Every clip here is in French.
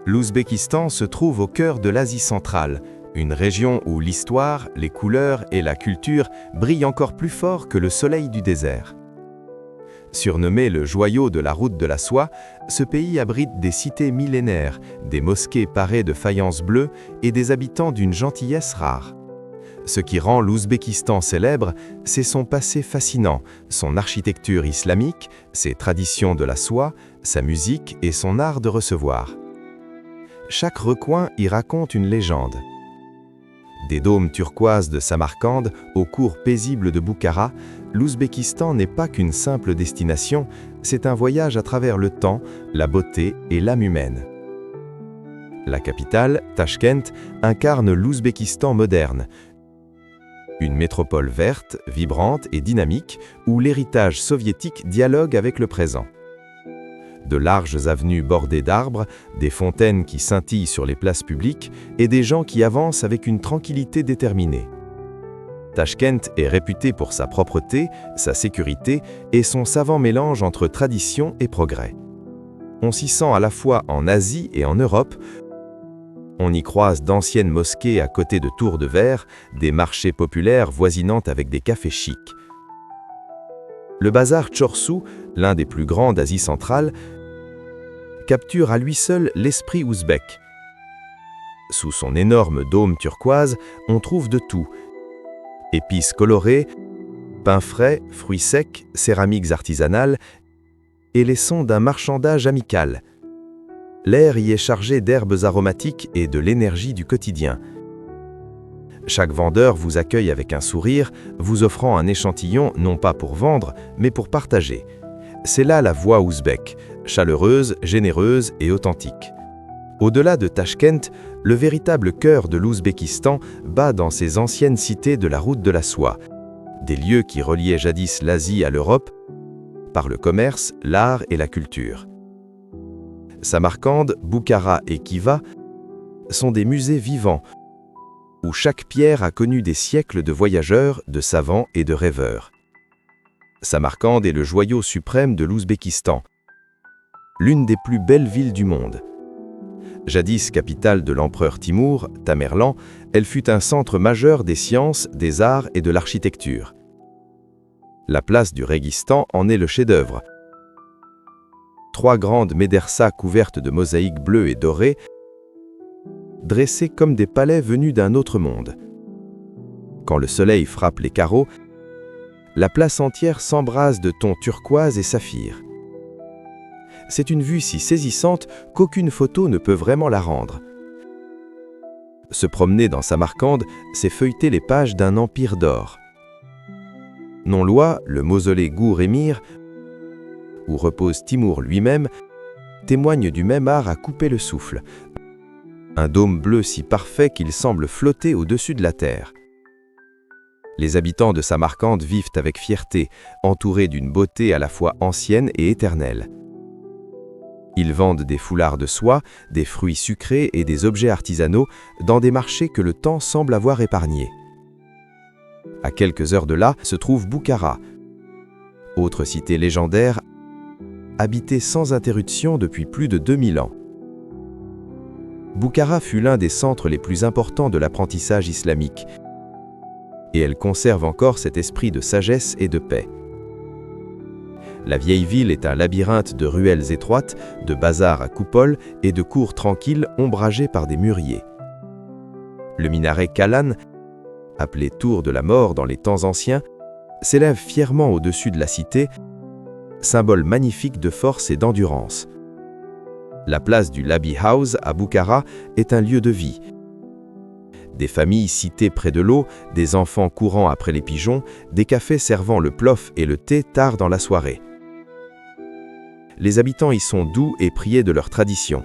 L'Ouzbékistan se trouve au cœur de l'Asie centrale, une région où l'histoire, les couleurs et la culture brillent encore plus fort que le soleil du désert. Surnommé le joyau de la route de la soie, ce pays abrite des cités millénaires, des mosquées parées de faïences bleues et des habitants d'une gentillesse rare. Ce qui rend l'Ouzbékistan célèbre, c'est son passé fascinant, son architecture islamique, ses traditions de la soie, sa musique et son art de recevoir. Chaque recoin y raconte une légende. Des dômes turquoises de Samarcande aux cours paisibles de Boukhara, l'Ouzbékistan n'est pas qu'une simple destination, c'est un voyage à travers le temps, la beauté et l'âme humaine. La capitale, Tachkent, incarne l'Ouzbékistan moderne, une métropole verte, vibrante et dynamique où l'héritage soviétique dialogue avec le présent. De larges avenues bordées d'arbres, des fontaines qui scintillent sur les places publiques et des gens qui avancent avec une tranquillité déterminée. Tachkent est réputé pour sa propreté, sa sécurité et son savant mélange entre tradition et progrès. On s'y sent à la fois en Asie et en Europe. On y croise d'anciennes mosquées à côté de tours de verre, des marchés populaires voisinant avec des cafés chics. Le bazar Tchorsu, l'un des plus grands d'Asie centrale, capture à lui seul l'esprit ouzbek. Sous son énorme dôme turquoise, on trouve de tout. Épices colorées, pains frais, fruits secs, céramiques artisanales et les sons d'un marchandage amical. L'air y est chargé d'herbes aromatiques et de l'énergie du quotidien. Chaque vendeur vous accueille avec un sourire, vous offrant un échantillon non pas pour vendre, mais pour partager. C'est là la voix ouzbek, chaleureuse, généreuse et authentique. Au-delà de Tachkent, le véritable cœur de l'Ouzbékistan bat dans ces anciennes cités de la route de la soie, des lieux qui reliaient jadis l'Asie à l'Europe par le commerce, l'art et la culture. Samarcande, Boukhara et Khiva sont des musées vivants où chaque pierre a connu des siècles de voyageurs, de savants et de rêveurs. Samarcande est le joyau suprême de l'Ouzbékistan, l'une des plus belles villes du monde. Jadis capitale de l'empereur Timour, Tamerlan, elle fut un centre majeur des sciences, des arts et de l'architecture. La place du Réguistan en est le chef-d'œuvre. 3 grandes médersas couvertes de mosaïques bleues et dorées, dressées comme des palais venus d'un autre monde. Quand le soleil frappe les carreaux, la place entière s'embrase de tons turquoise et saphir. C'est une vue si saisissante qu'aucune photo ne peut vraiment la rendre. Se promener dans Samarcande, c'est feuilleter les pages d'un empire d'or. Non loin, le mausolée Gour-Émir, où repose Timour lui-même, témoigne du même art à couper le souffle. Un dôme bleu si parfait qu'il semble flotter au-dessus de la terre. Les habitants de Samarcande vivent avec fierté, entourés d'une beauté à la fois ancienne et éternelle. Ils vendent des foulards de soie, des fruits sucrés et des objets artisanaux dans des marchés que le temps semble avoir épargnés. À quelques heures de là se trouve Boukhara, autre cité légendaire, habitée sans interruption depuis plus de 2000 ans. Boukhara fut l'un des centres les plus importants de l'apprentissage islamique, et elle conserve encore cet esprit de sagesse et de paix. La vieille ville est un labyrinthe de ruelles étroites, de bazars à coupoles et de cours tranquilles ombragés par des mûriers. Le minaret Kalan, appelé Tour de la Mort dans les temps anciens, s'élève fièrement au-dessus de la cité, symbole magnifique de force et d'endurance. La place du Labi House à Boukhara est un lieu de vie. Des familles citées près de l'eau, des enfants courant après les pigeons, des cafés servant le plof et le thé tard dans la soirée. Les habitants y sont doux et priés de leur tradition.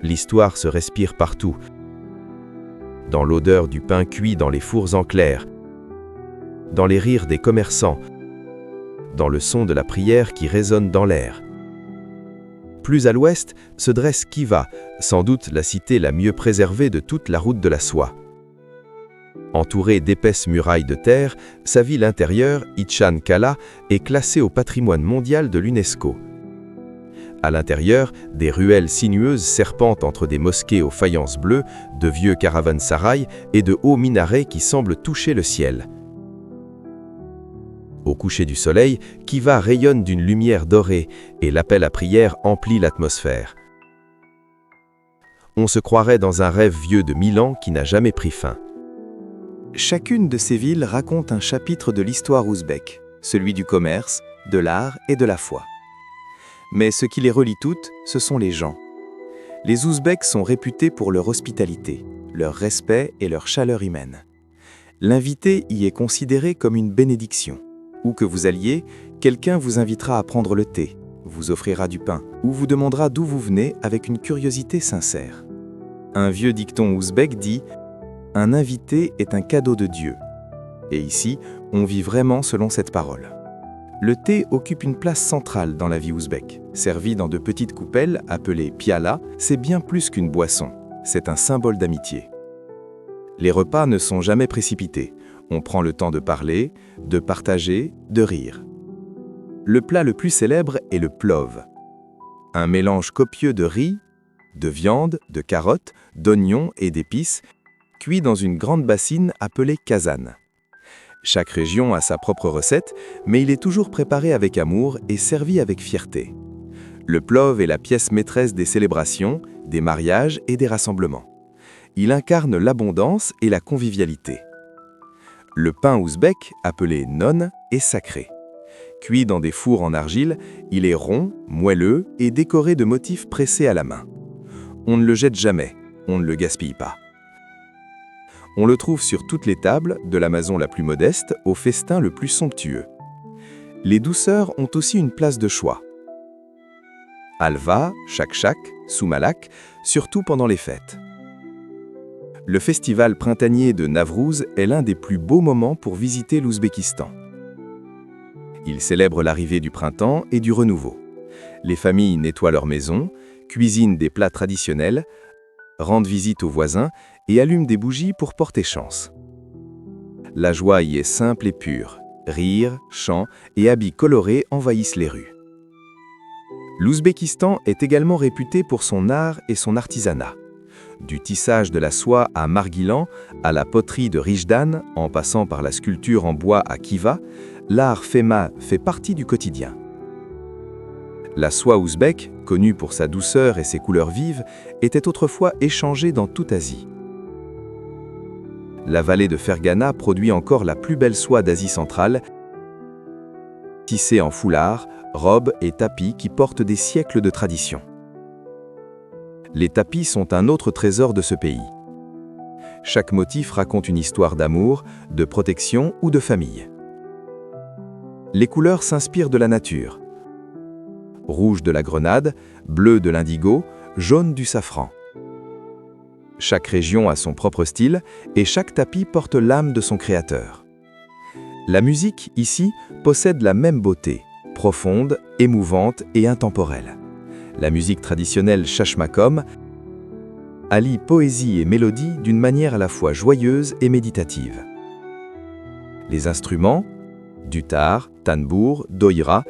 L'histoire se respire partout, dans l'odeur du pain cuit dans les fours en clair, dans les rires des commerçants, dans le son de la prière qui résonne dans l'air. Plus à l'ouest se dresse Khiva, sans doute la cité la mieux préservée de toute la route de la soie. Entourée d'épaisses murailles de terre, sa ville intérieure, Ichan Kala, est classée au patrimoine mondial de l'UNESCO. À l'intérieur, des ruelles sinueuses serpentent entre des mosquées aux faïences bleues, de vieux caravansérails et de hauts minarets qui semblent toucher le ciel. Au coucher du soleil, Khiva rayonne d'une lumière dorée et l'appel à prière emplit l'atmosphère. On se croirait dans un rêve vieux de 1000 ans qui n'a jamais pris fin. Chacune de ces villes raconte un chapitre de l'histoire ouzbèke, celui du commerce, de l'art et de la foi. Mais ce qui les relie toutes, ce sont les gens. Les Ouzbeks sont réputés pour leur hospitalité, leur respect et leur chaleur humaine. L'invité y est considéré comme une bénédiction. Où que vous alliez, quelqu'un vous invitera à prendre le thé, vous offrira du pain ou vous demandera d'où vous venez avec une curiosité sincère. Un vieux dicton ouzbek dit « Un invité est un cadeau de Dieu ». Et ici, on vit vraiment selon cette parole. Le thé occupe une place centrale dans la vie ouzbèke. Servi dans de petites coupelles appelées piala, c'est bien plus qu'une boisson, c'est un symbole d'amitié. Les repas ne sont jamais précipités. On prend le temps de parler, de partager, de rire. Le plat le plus célèbre est le plov. Un mélange copieux de riz, de viande, de carottes, d'oignons et d'épices, cuit dans une grande bassine appelée kazan. Chaque région a sa propre recette, mais il est toujours préparé avec amour et servi avec fierté. Le plov est la pièce maîtresse des célébrations, des mariages et des rassemblements. Il incarne l'abondance et la convivialité. Le pain ouzbek, appelé non, est sacré. Cuit dans des fours en argile, il est rond, moelleux et décoré de motifs pressés à la main. On ne le jette jamais, on ne le gaspille pas. On le trouve sur toutes les tables, de la maison la plus modeste au festin le plus somptueux. Les douceurs ont aussi une place de choix. Halva, chak-chak, soumalak, surtout pendant les fêtes. Le festival printanier de Navrouz est l'un des plus beaux moments pour visiter l'Ouzbékistan. Il célèbre l'arrivée du printemps et du renouveau. Les familles nettoient leurs maisons, cuisinent des plats traditionnels, rendent visite aux voisins et allument des bougies pour porter chance. La joie y est simple et pure. Rires, chants et habits colorés envahissent les rues. L'Ouzbékistan est également réputé pour son art et son artisanat. Du tissage de la soie à Marguilan, à la poterie de Rijdan, en passant par la sculpture en bois à Khiva, l'art Fema fait partie du quotidien. La soie ouzbèque, connue pour sa douceur et ses couleurs vives, était autrefois échangée dans toute Asie. La vallée de Fergana produit encore la plus belle soie d'Asie centrale, tissée en foulards, robes et tapis qui portent des siècles de tradition. Les tapis sont un autre trésor de ce pays. Chaque motif raconte une histoire d'amour, de protection ou de famille. Les couleurs s'inspirent de la nature. Rouge de la grenade, bleu de l'indigo, jaune du safran. Chaque région a son propre style et chaque tapis porte l'âme de son créateur. La musique, ici, possède la même beauté, profonde, émouvante et intemporelle. La musique traditionnelle chachmakom allie poésie et mélodie d'une manière à la fois joyeuse et méditative. Les instruments, dutar, tanbour, doïra,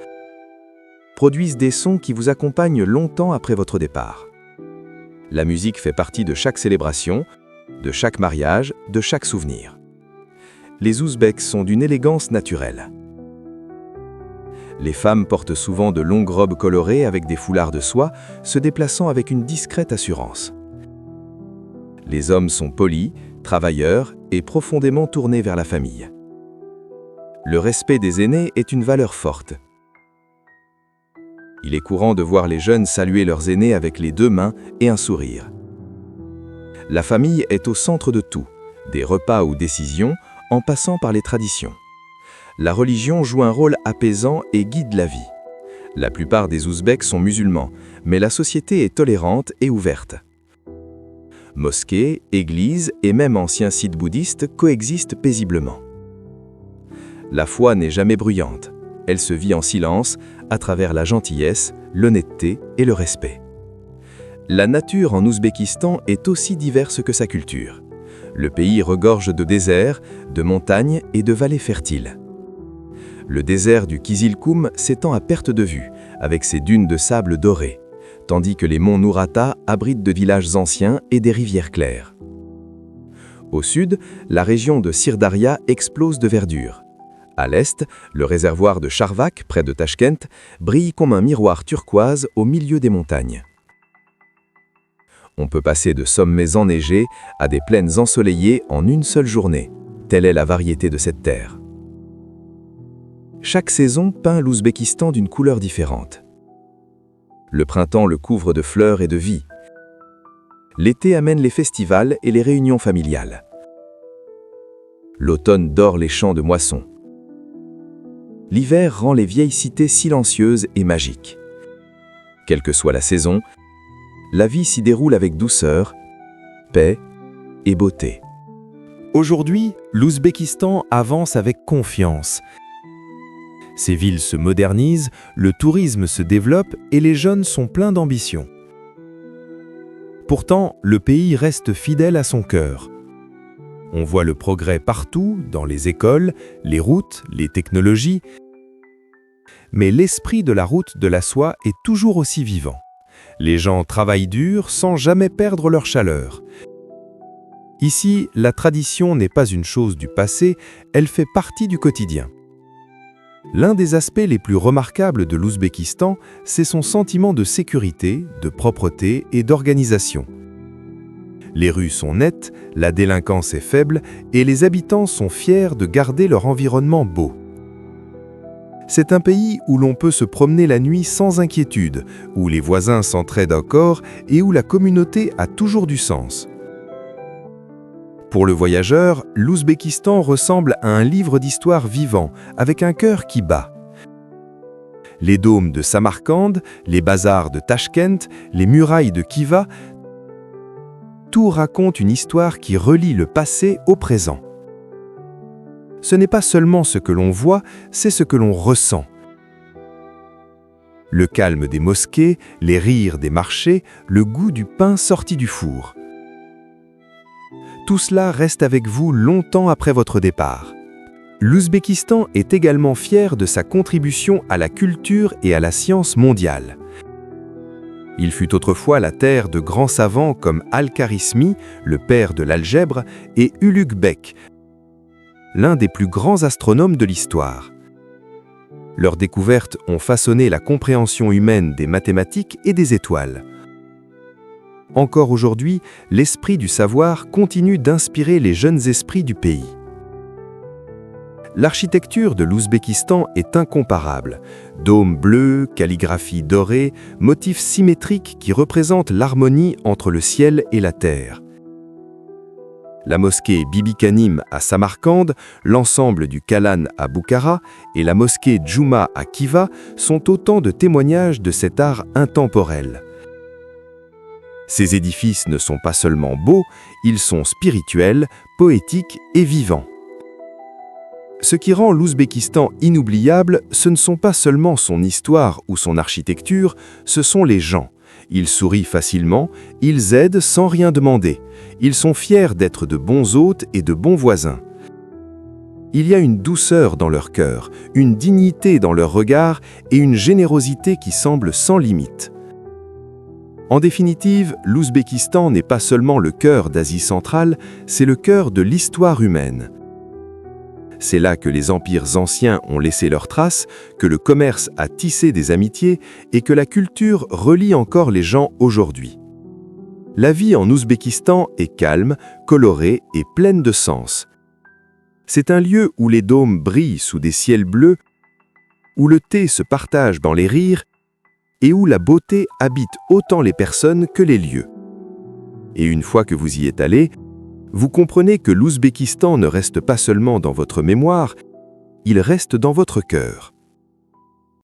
produisent des sons qui vous accompagnent longtemps après votre départ. La musique fait partie de chaque célébration, de chaque mariage, de chaque souvenir. Les Ouzbeks sont d'une élégance naturelle. Les femmes portent souvent de longues robes colorées avec des foulards de soie, se déplaçant avec une discrète assurance. Les hommes sont polis, travailleurs et profondément tournés vers la famille. Le respect des aînés est une valeur forte. Il est courant de voir les jeunes saluer leurs aînés avec les 2 mains et un sourire. La famille est au centre de tout, des repas aux décisions, en passant par les traditions. La religion joue un rôle apaisant et guide la vie. La plupart des Ouzbeks sont musulmans, mais la société est tolérante et ouverte. Mosquées, églises et même anciens sites bouddhistes coexistent paisiblement. La foi n'est jamais bruyante. Elle se vit en silence, à travers la gentillesse, l'honnêteté et le respect. La nature en Ouzbékistan est aussi diverse que sa culture. Le pays regorge de déserts, de montagnes et de vallées fertiles. Le désert du Kizilkoum s'étend à perte de vue, avec ses dunes de sable doré, tandis que les monts Nourata abritent de villages anciens et des rivières claires. Au sud, la région de Sirdaria explose de verdure. À l'est, le réservoir de Charvak, près de Tachkent, brille comme un miroir turquoise au milieu des montagnes. On peut passer de sommets enneigés à des plaines ensoleillées en une seule journée. Telle est la variété de cette terre. Chaque saison peint l'Ouzbékistan d'une couleur différente. Le printemps le couvre de fleurs et de vie. L'été amène les festivals et les réunions familiales. L'automne dore les champs de moissons. L'hiver rend les vieilles cités silencieuses et magiques. Quelle que soit la saison, la vie s'y déroule avec douceur, paix et beauté. Aujourd'hui, l'Ouzbékistan avance avec confiance. Ses villes se modernisent, le tourisme se développe et les jeunes sont pleins d'ambition. Pourtant, le pays reste fidèle à son cœur. On voit le progrès partout, dans les écoles, les routes, les technologies. Mais l'esprit de la route de la soie est toujours aussi vivant. Les gens travaillent dur sans jamais perdre leur chaleur. Ici, la tradition n'est pas une chose du passé, elle fait partie du quotidien. L'un des aspects les plus remarquables de l'Ouzbékistan, c'est son sentiment de sécurité, de propreté et d'organisation. Les rues sont nettes, la délinquance est faible et les habitants sont fiers de garder leur environnement beau. C'est un pays où l'on peut se promener la nuit sans inquiétude, où les voisins s'entraident encore et où la communauté a toujours du sens. Pour le voyageur, l'Ouzbékistan ressemble à un livre d'histoire vivant, avec un cœur qui bat. Les dômes de Samarcande, les bazars de Tachkent, les murailles de Khiva, tout raconte une histoire qui relie le passé au présent. Ce n'est pas seulement ce que l'on voit, c'est ce que l'on ressent. Le calme des mosquées, les rires des marchés, le goût du pain sorti du four. Tout cela reste avec vous longtemps après votre départ. L'Ouzbékistan est également fier de sa contribution à la culture et à la science mondiale. Il fut autrefois la terre de grands savants comme Al-Kharismi, le père de l'algèbre, et Ulugh Bek, l'un des plus grands astronomes de l'histoire. Leurs découvertes ont façonné la compréhension humaine des mathématiques et des étoiles. Encore aujourd'hui, l'esprit du savoir continue d'inspirer les jeunes esprits du pays. L'architecture de l'Ouzbékistan est incomparable. Dômes bleus, calligraphie dorée, motifs symétriques qui représentent l'harmonie entre le ciel et la terre. La mosquée Bibi Kanim à Samarcande, l'ensemble du Kalan à Boukhara et la mosquée Djouma à Khiva sont autant de témoignages de cet art intemporel. Ces édifices ne sont pas seulement beaux, ils sont spirituels, poétiques et vivants. Ce qui rend l'Ouzbékistan inoubliable, ce ne sont pas seulement son histoire ou son architecture, ce sont les gens. Ils sourient facilement, ils aident sans rien demander. Ils sont fiers d'être de bons hôtes et de bons voisins. Il y a une douceur dans leur cœur, une dignité dans leur regard et une générosité qui semble sans limite. En définitive, l'Ouzbékistan n'est pas seulement le cœur d'Asie centrale, c'est le cœur de l'histoire humaine. C'est là que les empires anciens ont laissé leurs traces, que le commerce a tissé des amitiés et que la culture relie encore les gens aujourd'hui. La vie en Ouzbékistan est calme, colorée et pleine de sens. C'est un lieu où les dômes brillent sous des ciels bleus, où le thé se partage dans les rires et où la beauté habite autant les personnes que les lieux. Et une fois que vous y êtes allé, vous comprenez que l'Ouzbékistan ne reste pas seulement dans votre mémoire, il reste dans votre cœur.